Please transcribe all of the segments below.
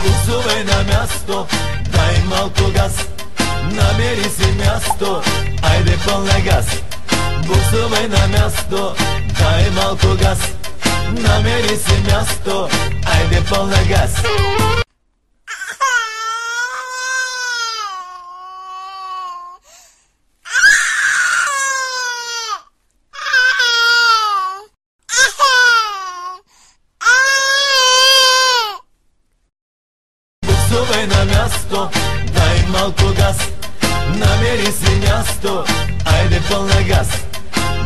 Буксувай на място, дай малко газ. Намери си място, айде пълна газ. Буксувай на място, дай малко газ. Намери си място, айде пълна газ. Буксувай на място, дай малко газ. Намери си място, айде пълна газ.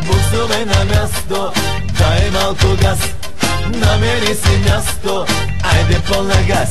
Буксувай на място, дай малко газ. Намери си място, айде пълна газ.